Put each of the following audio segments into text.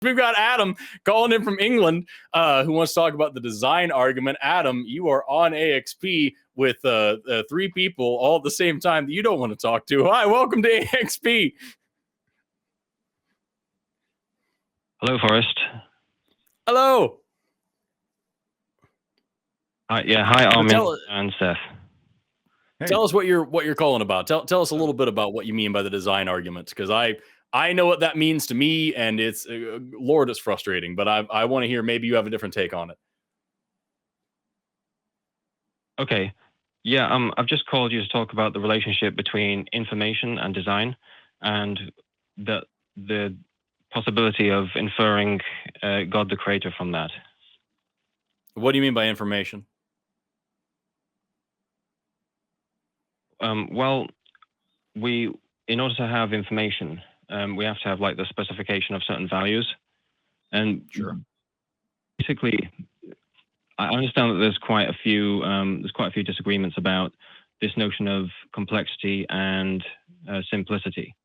We've got Adam calling in from England who wants to talk about the design argument. Adam, you are on AXP with 3 people all at the same time that you don't want to talk to. Hi, welcome to AXP. Hello, Forrest. Hello. Hi, Armin and Seth. Hey. Tell us what you're calling about. Tell us a little bit about what you mean by the design arguments, because I know what that means to me, and it's Lord, it's frustrating. But I want to hear, maybe you have a different take on it. Okay, yeah. I've just called you to talk about the relationship between information and design, and the possibility of inferring God the Creator from that. What do you mean by information? Well, in order to have information, we have to have like the specification of certain values, and sure. Basically, I understand that there's quite a few disagreements about this notion of complexity and simplicity.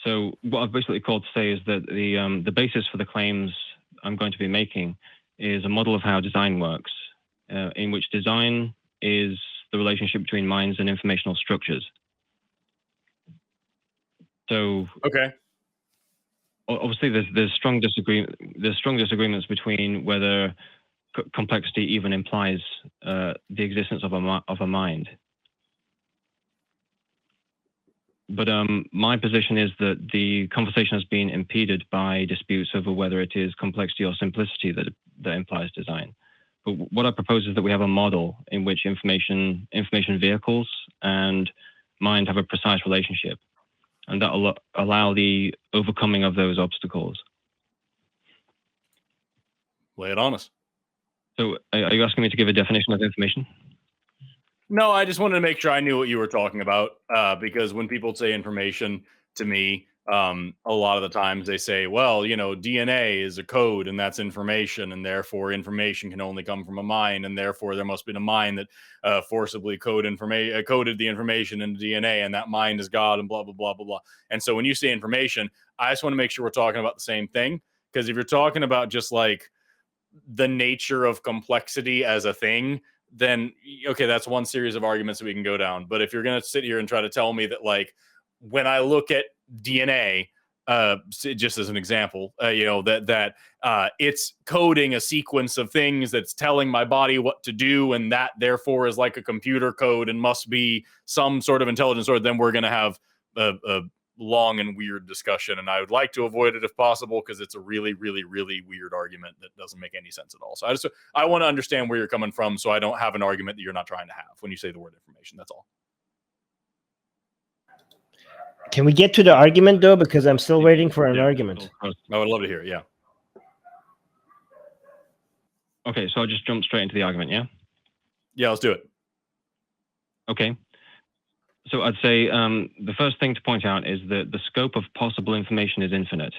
So what I've basically called to say is that the basis for the claims I'm going to be making is a model of how design works, in which design is the relationship between minds and informational structures. So okay, obviously there's strong disagreements between whether complexity even implies the existence of a mind. But my position is that the conversation has been impeded by disputes over whether it is complexity or simplicity that implies design. But what I propose is that we have a model in which information vehicles and mind have a precise relationship, and that will allow the overcoming of those obstacles. Lay it on us. So are you asking me to give a definition of information? No, I just wanted to make sure I knew what you were talking about, because when people say information to me, a lot of the times they say, well, DNA is a code and that's information, and therefore information can only come from a mind, and therefore there must be a mind that forcibly coded the information into DNA, and that mind is God, and blah, blah, blah, blah, blah. And so when you say information, I just want to make sure we're talking about the same thing, because if you're talking about just like the nature of complexity as a thing, then okay, that's one series of arguments that we can go down. But if you're going to sit here and try to tell me that, like, when I look at DNA, just as an example, that it's coding a sequence of things that's telling my body what to do, and that therefore is like a computer code and must be some sort of intelligence, or then we're going to have a long and weird discussion, and I would like to avoid it if possible, because it's a really, really, really weird argument that doesn't make any sense at all. So I want to understand where you're coming from, so I don't have an argument that you're not trying to have when you say the word information. That's all. Can we get to the argument though? Because I'm still waiting for an argument. I would love to hear it. Yeah. Okay, so I'll just jump straight into the argument. Yeah, let's do it. Okay. So I'd say the first thing to point out is that the scope of possible information is infinite.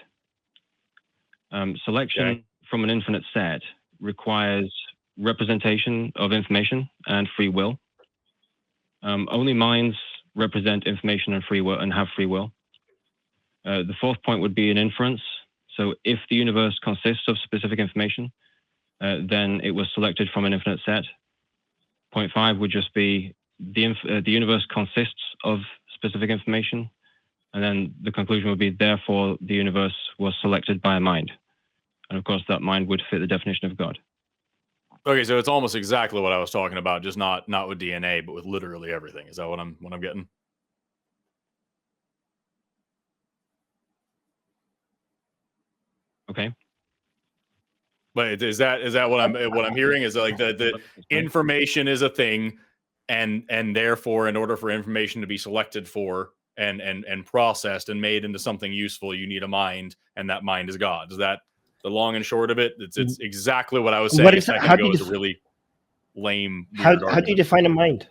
Selection from an infinite set requires representation of information and free will. Only minds represent information and free will and have free will. The fourth point would be an inference. So if the universe consists of specific information, then it was selected from an infinite set. Point 5 would just be the universe consists of specific information, and then the conclusion would be, therefore, the universe was selected by a mind. And of course, that mind would fit the definition of God. Okay, so it's almost exactly what I was talking about, just not with DNA, but with literally everything. Is that what I'm getting? Okay. But is that what I'm hearing? Is that like the information is a thing, and therefore, in order for information to be selected for and processed and made into something useful, you need a mind, and that mind is God. Is that the long and short of it? It's exactly what I was saying. What is that? How do you a really lame? How do you define a mind?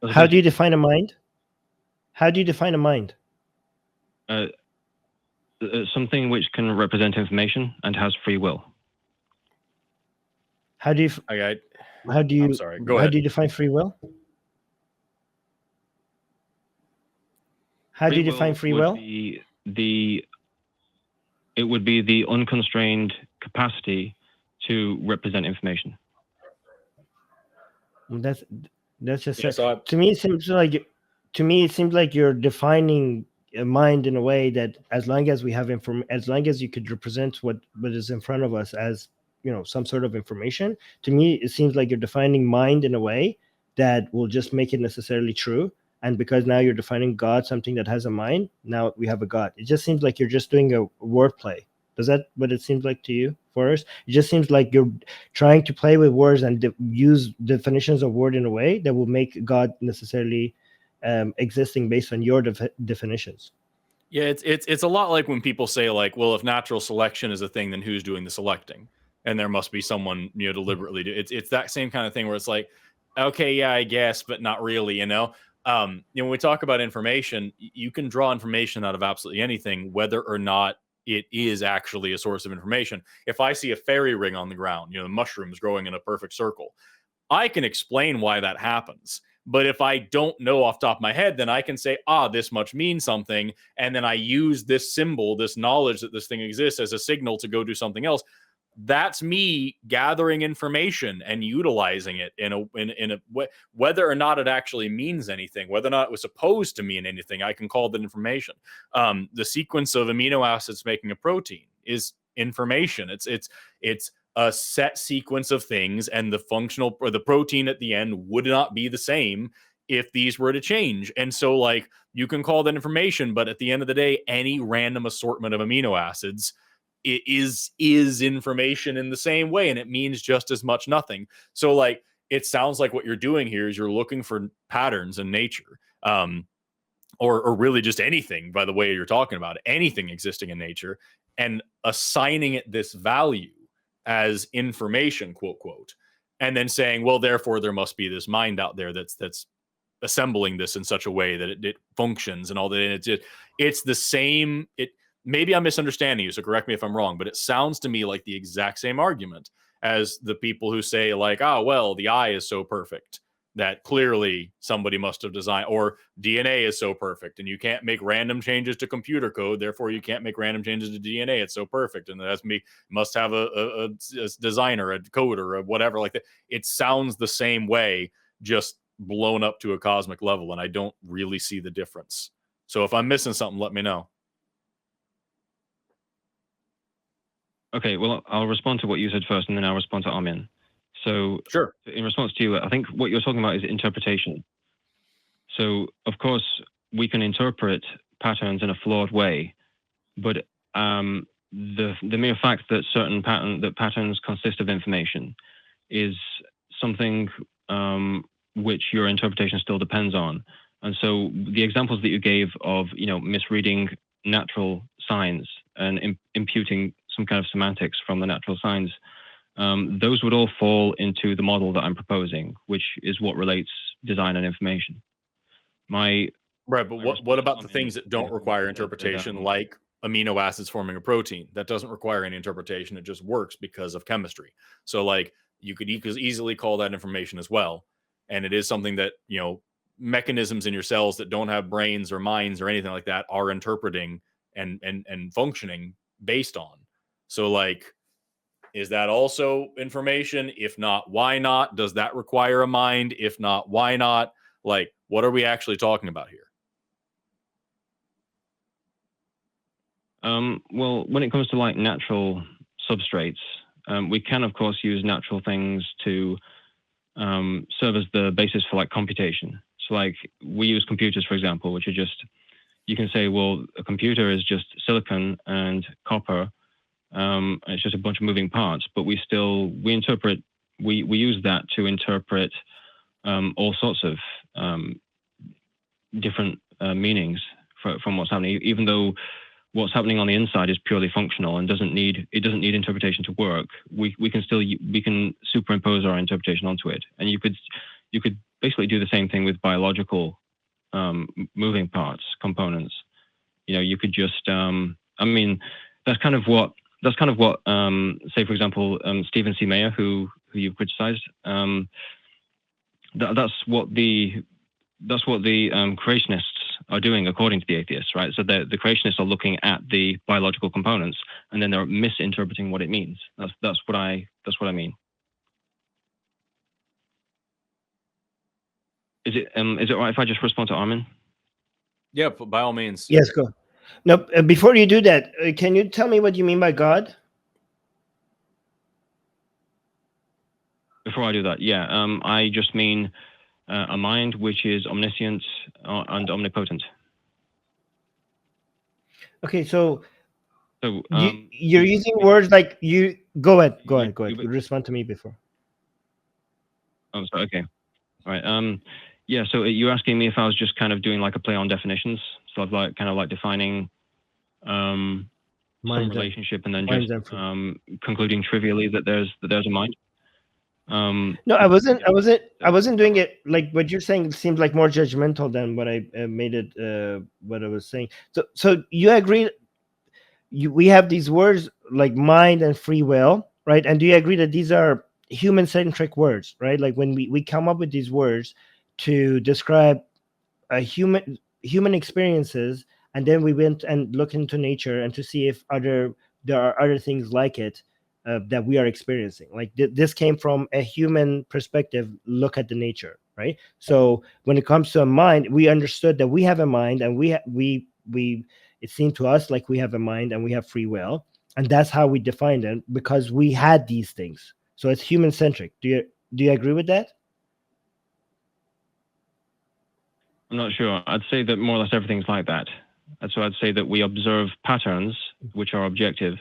How do you define a mind? How do you define a mind? Something which can represent information and has free will. How do you? I'm sorry. Go ahead. How do you define free will? How do you define free will? it would be the unconstrained capacity to represent information. That's just Yeah, so to me. It seems like you're defining a mind in a way that as long as we have as long as you could represent what is in front of us as some sort of information. To me, it seems like you're defining mind in a way that will just make it necessarily true. And because now you're defining God, something that has a mind, now we have a God. It just seems like you're just doing a wordplay. Does that what it seems like to you, Forrest? It just seems like you're trying to play with words and use definitions of word in a way that will make God necessarily existing based on your definitions. Yeah, it's a lot like when people say like, well, if natural selection is a thing, then who's doing the selecting? And there must be someone deliberately do. It's that same kind of thing where it's like, okay, yeah, I guess, but not really. When we talk about information, you can draw information out of absolutely anything, whether or not it is actually a source of information. If I see a fairy ring on the ground, the mushrooms growing in a perfect circle, I can explain why that happens. But if I don't know off the top of my head, then I can say, this much means something. And then I use this symbol, this knowledge that this thing exists as a signal to go do something else. That's me gathering information and utilizing it in a way, whether or not it actually means anything, whether or not it was supposed to mean anything, I can call that information. The sequence of amino acids making a protein is information. It's a set sequence of things, and the functional or the protein at the end would not be the same if these were to change. And so like you can call that information, but at the end of the day, any random assortment of amino acids is information in the same way, and it means just as much nothing. So like it sounds like what you're doing here is you're looking for patterns in nature, or really just anything, by the way you're talking about, anything existing in nature, and assigning it this value as information, quote, quote, and then saying, well, therefore there must be this mind out there that's assembling this in such a way that it functions and all that. And it's the same. Maybe I'm misunderstanding you, so correct me if I'm wrong, but it sounds to me like the exact same argument as the people who say like, well, the eye is so perfect that clearly somebody must have designed, or DNA is so perfect and you can't make random changes to computer code, therefore you can't make random changes to DNA. It's so perfect, and that's must have a designer, a coder, or whatever like that. It sounds the same way, just blown up to a cosmic level, and I don't really see the difference. So if I'm missing something, let me know. Okay, well, I'll respond to what you said first, and then I'll respond to Armin. So sure. In response to you, I think what you're talking about is interpretation. So of course, we can interpret patterns in a flawed way, but the mere fact that patterns consist of information is something which your interpretation still depends on. And so the examples that you gave of misreading natural signs and imputing some kind of semantics from the natural signs, those would all fall into the model that I'm proposing, which is what relates design and information. Right, but what about the things that don't require interpretation, like amino acids forming a protein? That doesn't require any interpretation. It just works because of chemistry. So like you could easily call that information as well. And it is something that, mechanisms in your cells that don't have brains or minds or anything like that are interpreting and functioning based on. So like, is that also information? If not, why not? Does that require a mind? If not, why not? Like, what are we actually talking about here? Well, when it comes to like natural substrates, we can of course use natural things to serve as the basis for like computation. So like we use computers, for example, which are just, you can say, well, a computer is just silicon and copper. It's just a bunch of moving parts, but we use that to interpret all sorts of different meanings from what's happening, even though what's happening on the inside is purely functional and doesn't need interpretation to work. We can superimpose our interpretation onto it, and you could basically do the same thing with biological moving parts, components. You could just that's kind of what say, for example, Stephen C. Meyer, who you've criticized, that's what the creationists are doing according to the atheists, right? So the creationists are looking at the biological components and then they're misinterpreting what it means. That's what I mean. Is it all right if I just respond to Armin? Yeah, by all means. Yes, go. No, before you do that, can you tell me what you mean by God? Before I do that, yeah, I just mean a mind which is omniscient and omnipotent. Okay, so you're using words like you. Go ahead. You respond to me before. Oh, sorry, okay. All right. Yeah. So you're asking me if I was just kind of doing like a play on definitions. So I've kind of like defining some relationship and then just concluding trivially that there's a mind. No, I wasn't doing it like what you're saying. Seems like more judgmental than what I made it. What I was saying. So you agree? We have these words like mind and free will, right? And do you agree that these are human-centric words, right? Like when we come up with these words to describe a human experiences, and then we went and look into nature and to see if there are other things like it that we are experiencing. Like this came from a human perspective. Look at the nature, right? So when it comes to a mind, we understood that we have a mind, and we it seemed to us like we have a mind and we have free will, and that's how we defined it because we had these things. So it's human centric. Do you agree with that? I'm not sure. I'd say that more or less everything's like that. So I'd say that we observe patterns which are objective,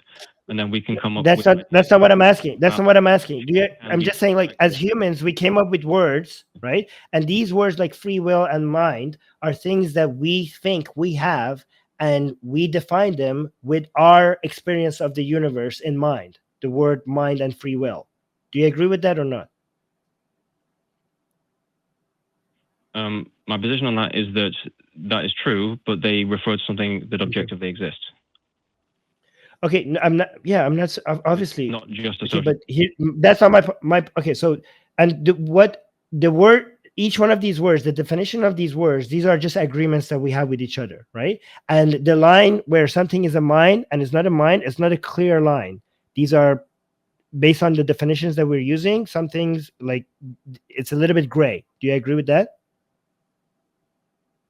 and then we can come up. That's not what I'm asking. That's not what I'm asking. I'm just saying, like, as humans, we came up with words, right? And these words, like free will and mind, are things that we think we have, and we define them with our experience of the universe in mind. The word mind and free will. Do you agree with that or not? My position on that is that is true, but they refer to something that objectively exists. Okay, I'm not. Yeah, I'm not. Obviously, not just a okay, but that's not my. Okay, so and the word, each one of these words, the definition of these words, these are just agreements that we have with each other, right? And the line where something is a mind and it's not a mind, it's not a clear line. These are based on the definitions that we're using. Some things like it's a little bit gray. Do you agree with that?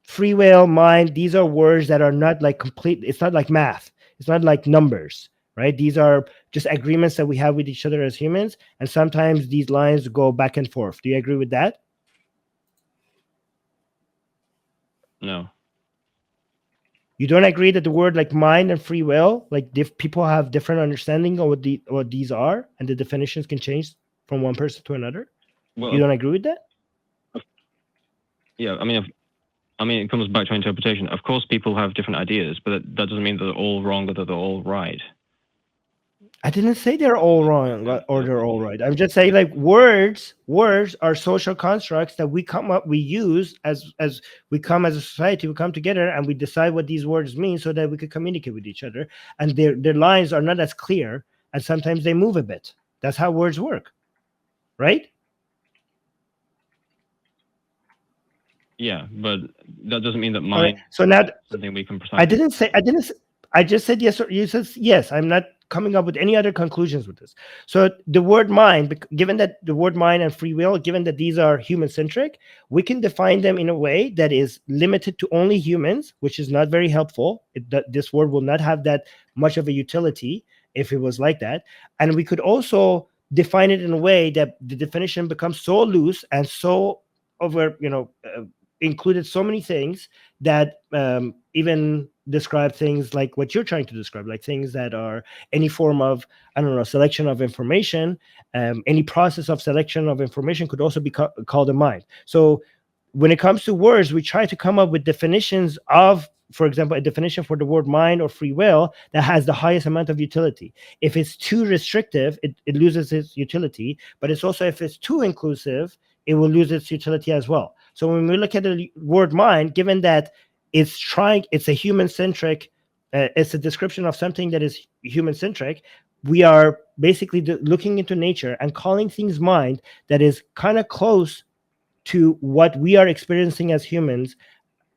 Free will, mind, these are words that are not like complete. It's not like math. It's not like numbers, right? These are just agreements that we have with each other as humans. And sometimes these lines go back and forth. Do you agree with that? No. You don't agree that the word like mind and free will, like people have different understanding of what these are, and the definitions can change from one person to another? Well, you don't agree with that? Yeah, I mean, it comes back to interpretation. Of course, people have different ideas, but that doesn't mean that they're all wrong or that they're all right. I didn't say they're all wrong or they're all right. I'm just saying, like, words are social constructs that we use as we come as a society, we come together and we decide what these words mean so that we could communicate with each other. And their lines are not as clear, and sometimes they move a bit. That's how words work, right? Yeah, but that doesn't mean that mine. Right. So now, something we can precise. I just said yes. You said yes. I'm not coming up with any other conclusions with this. So the word mind, given that the word mind and free will, given that these are human-centric, we can define them in a way that is limited to only humans, which is not very helpful. This word will not have that much of a utility if it was like that. And we could also define it in a way that the definition becomes so loose and so over, included so many things that even describe things like what you're trying to describe, like things that are any form of, selection of information. Any process of selection of information could also be called a mind. So when it comes to words, we try to come up with definitions of, for example, a definition for the word mind or free will that has the highest amount of utility. If it's too restrictive, it loses its utility. But it's also, if it's too inclusive, it will lose its utility as well. So when we look at the word mind, given that it's a human-centric, it's a description of something that is human-centric, we are basically looking into nature and calling things mind that is kind of close to what we are experiencing as humans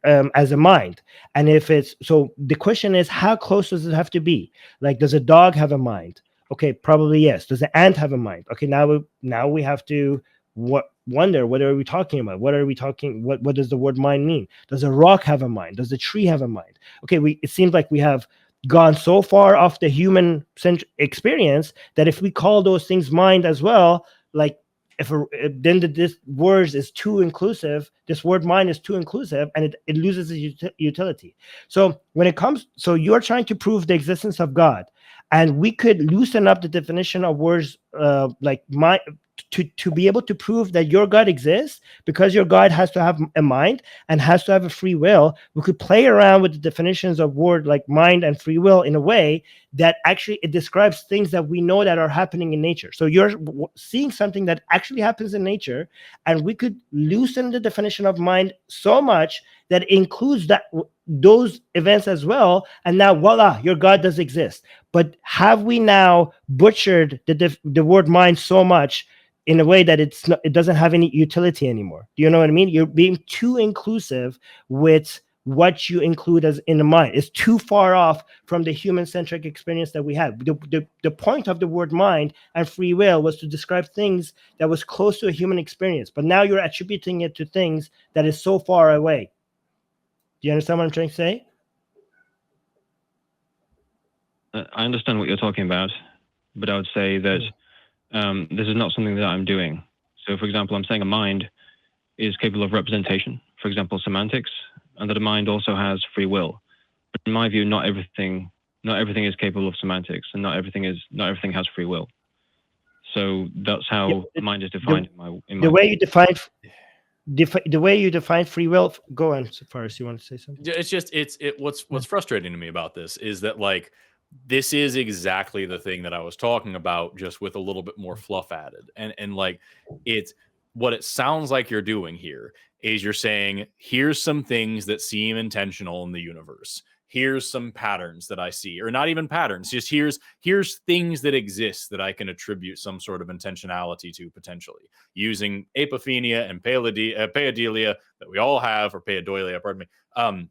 as a mind. And if it's so, the question is, how close does it have to be? Like, does a dog have a mind? Okay, probably yes. Does an ant have a mind? Okay, now we have to wonder, what are we talking about? What are we talking? What does the word mind mean? Does a rock have a mind? Does a tree have a mind? Okay, it seems like we have gone so far off the human experience that if we call those things mind as well, like, then this word is too inclusive. This word mind is too inclusive, and it loses its utility. So when it comes, so you're trying to prove the existence of God, and we could loosen up the definition of words like mind to be able to prove that your God exists, because your God has to have a mind and has to have a free will. We could play around with the definitions of word like mind and free will in a way that actually it describes things that we know that are happening in nature. So you're seeing something that actually happens in nature, and we could loosen the definition of mind so much that it includes those events as well. And now, voila, your God does exist. But have we now butchered the word mind so much in a way that it doesn't have any utility anymore? Do you know what I mean? You're being too inclusive with what you include as in the mind. It's too far off from the human-centric experience that we have. The point of the word mind and free will was to describe things that was close to a human experience, but now you're attributing it to things that is so far away. Do you understand what I'm trying to say? I understand what you're talking about, but I would say that this is not something that I'm doing. So, for example, I'm saying a mind is capable of representation, for example, semantics, and that a mind also has free will. But in my view, not everything is capable of semantics, and not everything has free will. So that's how mind is defined in my the way you define the way you define free will. Go on, Forrest. You want to say something? It's just what's frustrating to me about this is that, like, this is exactly the thing that I was talking about, just with a little bit more fluff added. And like, it's what it sounds like you're doing here is you're saying, here's some things that seem intentional in the universe. Here's some patterns that I see, or not even patterns, just here's things that exist that I can attribute some sort of intentionality to, potentially using apophenia and paeidolia that we all have, or paeidolia, pardon me.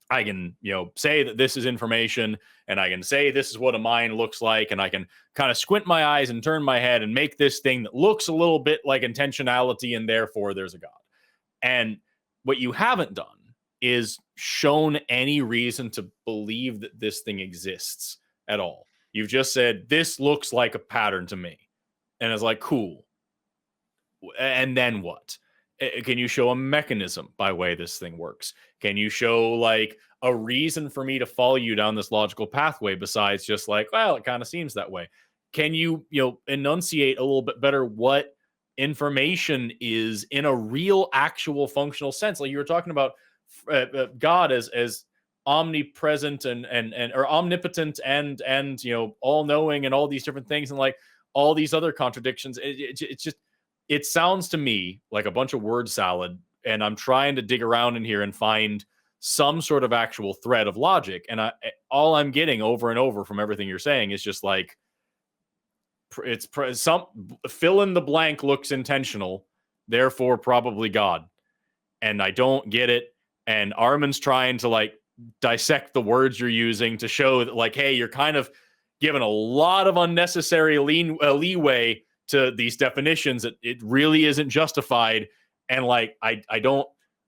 I can, say that this is information, and I can say this is what a mind looks like, and I can kind of squint my eyes and turn my head and make this thing that looks a little bit like intentionality, and therefore there's a God. And what you haven't done is shown any reason to believe that this thing exists at all. You've just said, this looks like a pattern to me. And it's like, cool. And then what? Can you show a mechanism by way this thing works? Can you show like a reason for me to follow you down this logical pathway besides just like, well, it kind of seems that way? Can you, enunciate a little bit better what information is in a real, actual, functional sense? Like you were talking about God as omnipresent and or omnipotent and all knowing and all these different things, and like all these other contradictions. It's just, it sounds to me like a bunch of word salad, and I'm trying to dig around in here and find some sort of actual thread of logic. And all I'm getting over and over from everything you're saying is just like, some fill in the blank looks intentional, therefore probably God. And I don't get it. And Armin's trying to like dissect the words you're using to show that, like, hey, you're kind of giving a lot of unnecessary leeway to these definitions that it really isn't justified. And like, I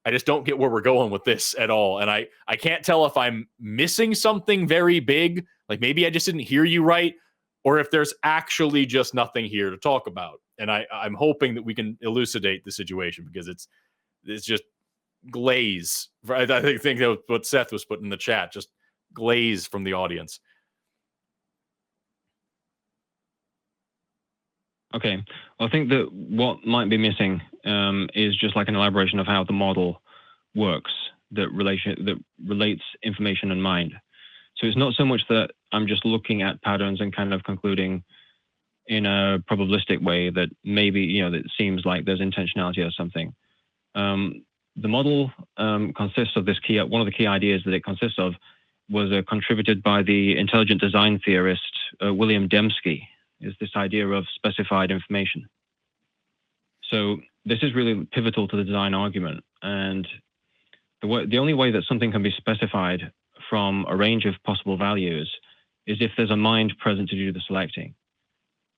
just don't get where we're going with this at all. And I can't tell if I'm missing something very big, like maybe I just didn't hear you right, or if there's actually just nothing here to talk about. And I'm hoping that we can elucidate the situation, because it's just glaze. I think that was what Seth was putting in the chat, just glaze from the audience. Okay, well, I think that what might be missing is just like an elaboration of how the model works that relates information and mind. So it's not so much that I'm just looking at patterns and kind of concluding in a probabilistic way that maybe, that it seems like there's intentionality or something. The model consists of this key. One of the key ideas that it consists of was contributed by the intelligent design theorist William Dembski. Is this idea of specified information. So this is really pivotal to the design argument. And the only way that something can be specified from a range of possible values is if there's a mind present to do the selecting.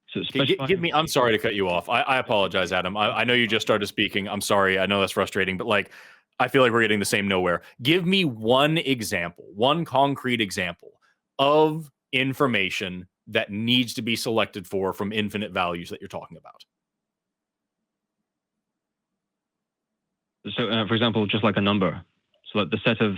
So give me, I'm sorry to cut you off. I apologize, Adam. I know you just started speaking. I'm sorry. I know that's frustrating, but like, I feel like we're getting the same nowhere. Give me one example, one concrete example of information that needs to be selected for from infinite values that you're talking about. So, for example, just like a number. So that the set of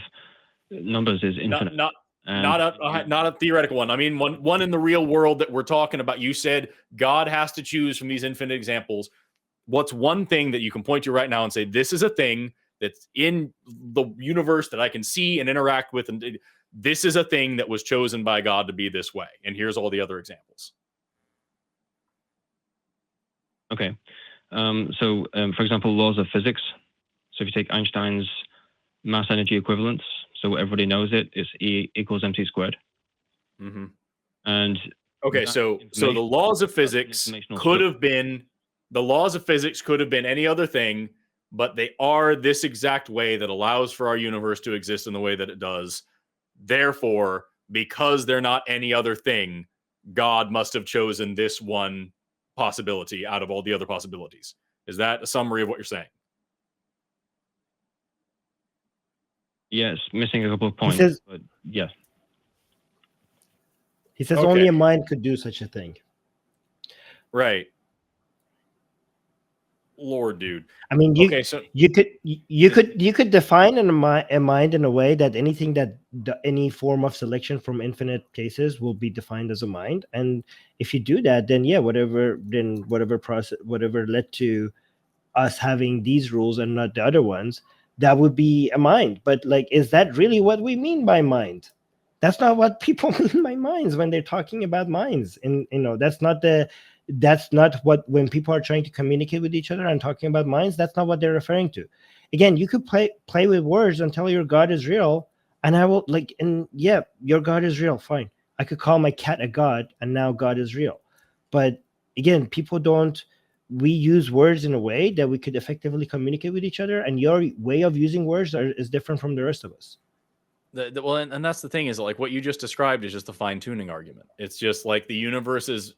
numbers is infinite. Not a theoretical one. I mean, one in the real world that we're talking about. You said God has to choose from these infinite examples. What's one thing that you can point to right now and say, this is a thing that's in the universe that I can see and interact with, and this is a thing that was chosen by God to be this way. And here's all the other examples. Okay. So, for example, laws of physics. So if you take Einstein's mass energy equivalence, so everybody knows it, it's E equals mc squared. Mm-hmm. And okay, so the laws of physics could have been any other thing, but they are this exact way that allows for our universe to exist in the way that it does. Therefore, because they're not any other thing, God must have chosen this one possibility out of all the other possibilities. Is that a summary of what you're saying? Yes, missing a couple of points, but yes. He says only a mind could do such a thing. Right. Lord, dude. I mean, you could define a mind in a way that anything that any form of selection from infinite cases will be defined as a mind. And if you do that, then yeah, whatever process, whatever led to us having these rules and not the other ones, that would be a mind. But like, is that really what we mean by mind? That's not what people mean by minds when they're talking about minds. And that's not what, when people are trying to communicate with each other and talking about minds, that's not what they're referring to. Again, you could play with words until your God is real, and I will yeah, your God is real, fine. I could call my cat a god, and now God is real. But again, we use words in a way that we could effectively communicate with each other, and your way of using words is different from the rest of us. Well, and that's the thing, is like what you just described is just a fine-tuning argument. It's just like the universe is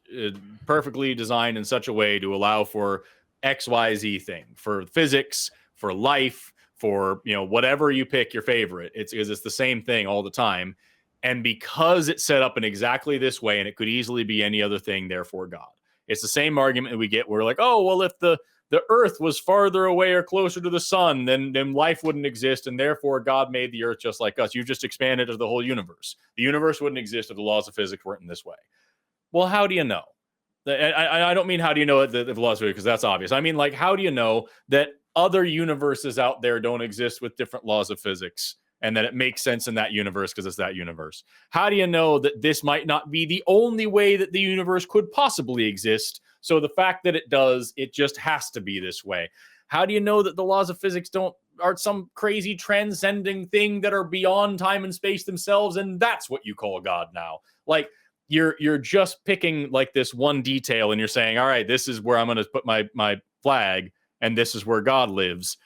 perfectly designed in such a way to allow for XYZ thing, for physics, for life, for whatever you pick your favorite. It's the same thing all the time, and because it's set up in exactly this way, and it could easily be any other thing, therefore God. It's the same argument that we get. We're like, oh well, if the earth was farther away or closer to the sun, then life wouldn't exist, and therefore God made the earth just like us. You've just expanded to the whole universe. The universe wouldn't exist if the laws of physics weren't in this way. Well, how do you know? I don't mean how do you know the laws of physics, because that's obvious. I mean, like, how do you know that other universes out there don't exist with different laws of physics, and that it makes sense in that universe because it's that universe? How do you know that this might not be the only way that the universe could possibly exist? So the fact that it does, it just has to be this way. How do you know that the laws of physics aren't some crazy transcending thing that are beyond time and space themselves, and that's what you call God now? Like, you're just picking like this one detail, and you're saying, all right, this is where I'm going to put my flag, and this is where God lives.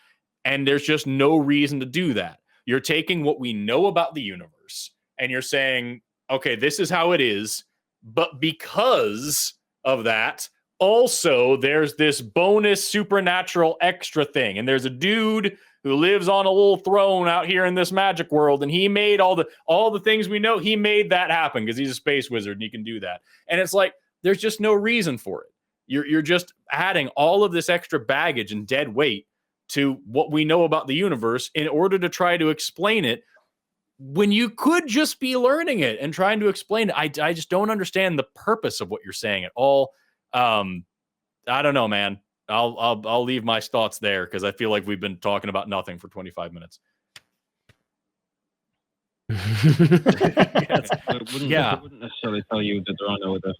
And there's just no reason to do that. You're taking what we know about the universe, and you're saying, okay, this is how it is, but because of that, also, there's this bonus supernatural extra thing. And there's a dude who lives on a little throne out here in this magic world, and he made all the things we know. He made that happen because he's a space wizard and he can do that. And it's like, there's just no reason for it. You're just adding all of this extra baggage and dead weight to what we know about the universe in order to try to explain it, when you could just be learning it and trying to explain it. I just don't understand the purpose of what you're saying at all. I don't know, man. I'll leave my thoughts there because I feel like we've been talking about nothing for 25 minutes. It wouldn't necessarily tell you that there are no other.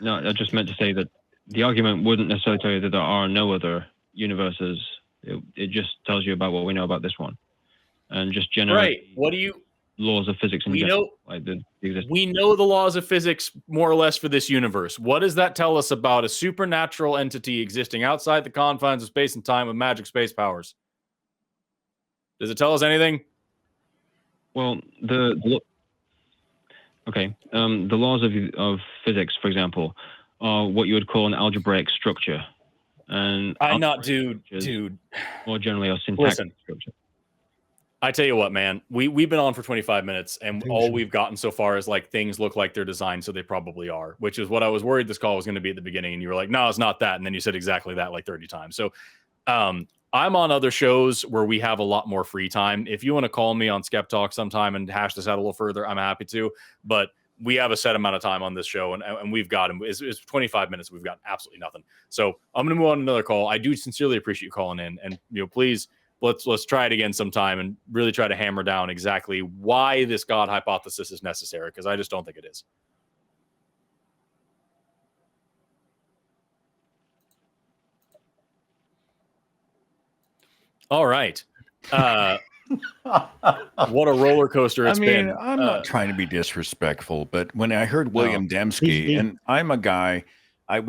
No, I just meant to say that the argument wouldn't necessarily tell you that there are no other universes. It just tells you about what we know about this one, and just generally. Right. What do you? laws of physics in general. Like we know the laws of physics more or less for this universe. What does that tell us about a supernatural entity existing outside the confines of space and time with magic space powers? Does it tell us anything? Well, the laws of physics, for example, are what you would call an algebraic structure, and dude. More generally, a syntactic structure. I tell you what, man, we've been on for 25 minutes, and all we've gotten so far is like things look like they're designed, so they probably are, which is what I was worried this call was going to be at the beginning. And you were like, no, it's not that. And then you said exactly that like 30 times. So I'm on other shows where we have a lot more free time. If you want to call me on Skep Talk sometime and hash this out a little further, I'm happy to. But we have a set amount of time on this show, and we've got it's 25 minutes. We've got absolutely nothing. So I'm going to move on to another call. I do sincerely appreciate you calling in, and please. Let's try it again sometime and really try to hammer down exactly why this God hypothesis is necessary, because I just don't think it is. All right. What a roller coaster it's been. I'm not trying to be disrespectful, but when I heard William Dembski, and I'm a guy, I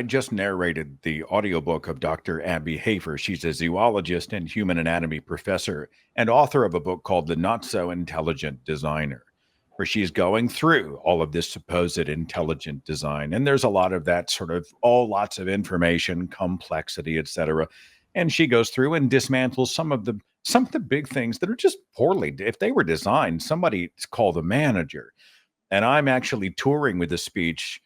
just narrated the audiobook of Dr. Abby Hafer. She's a zoologist and human anatomy professor and author of a book called The Not So Intelligent Designer, where she's going through all of this supposed intelligent design. And there's a lot of that sort of lots of information, complexity, etc. And she goes through and dismantles some of the big things that are just poorly. If they were designed, somebody's called a manager. And I'm actually touring with a speech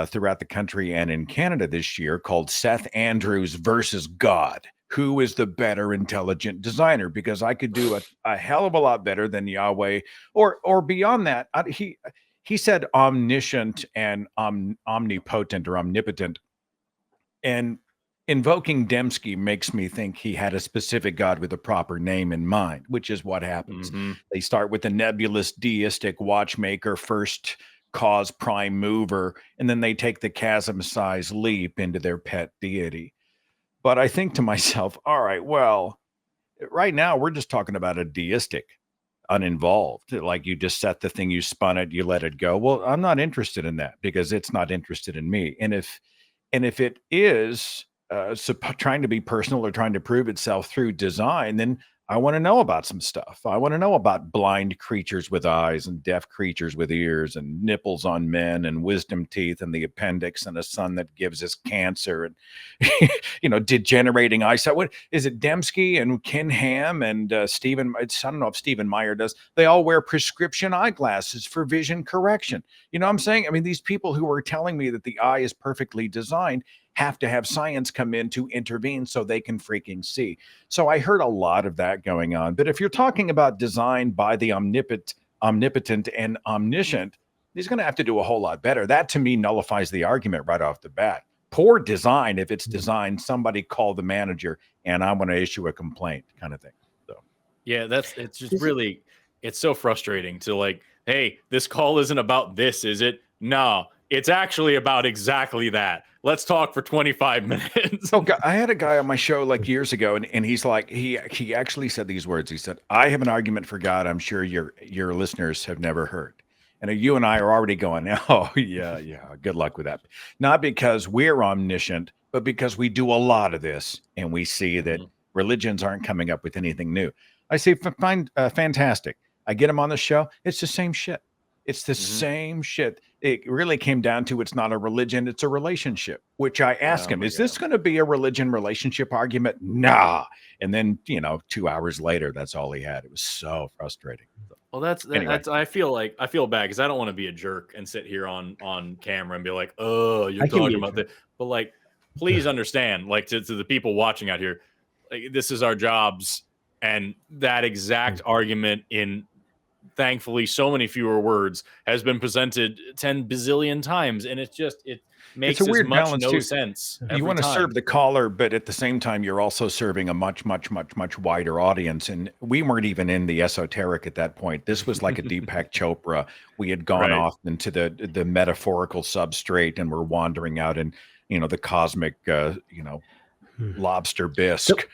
throughout the country and in Canada this year called Seth Andrews versus God. Who is the better intelligent designer? Because I could do a hell of a lot better than Yahweh, or beyond that. He said omniscient and omnipotent or omnipotent. And invoking Dembski makes me think he had a specific God with a proper name in mind, which is what happens. Mm-hmm. They start with the nebulous deistic watchmaker, first cause prime mover, and then they take the chasm-sized leap into their pet deity. But I think to myself, all right, well, right now we're just talking about a deistic, uninvolved, like you just set the thing, you spun it, you let it go. Well, I'm not interested in that because it's not interested in me. And if it is trying to be personal or trying to prove itself through design, then I want to know about some stuff. I want to know about blind creatures with eyes and deaf creatures with ears and nipples on men and wisdom teeth and the appendix and a son that gives us cancer and, degenerating eyesight. What is it? Dembski and Ken Ham and Stephen, I don't know if Stephen Meyer does. They all wear prescription eyeglasses for vision correction. You know what I'm saying? I mean, these people who are telling me that the eye is perfectly designed have to have science come in to intervene so they can freaking see. So I heard a lot of that going on. But if you're talking about design by the omnipotent and omniscient, he's going to have to do a whole lot better. That to me nullifies the argument right off the bat. Poor design, if it's designed, somebody call the manager and I'm going to issue a complaint kind of thing. So yeah, it's just really, it's so frustrating to like, hey, this call isn't about this, is it? No, it's actually about exactly that. Let's talk for 25 minutes. Oh, I had a guy on my show like years ago, and he's like, he actually said these words. He said, I have an argument for God I'm sure your listeners have never heard. And you and I are already going, oh, yeah, good luck with that. Not because we're omniscient, but because we do a lot of this, and we see that religions aren't coming up with anything new. I say, fantastic. I get him on the show. It's the same shit. It's the same shit. It really came down to it's not a religion, it's a relationship, which I asked him, is this going to be a religion relationship argument? Nah. And then, 2 hours later, that's all he had. It was so frustrating. Well, that's I feel bad because I don't want to be a jerk and sit here on camera and be like, oh, you're talking about this. But like, please understand, like to the people watching out here, like, this is our jobs. And that exact argument in thankfully so many fewer words has been presented 10 bazillion times, and it makes a weird as much balance no too. sense. You want to serve the caller, but at the same time you're also serving a much wider audience, and we weren't even in the esoteric at that point. This was like a Deepak Chopra. We had gone off into the metaphorical substrate, and we're wandering out in the cosmic lobster bisque.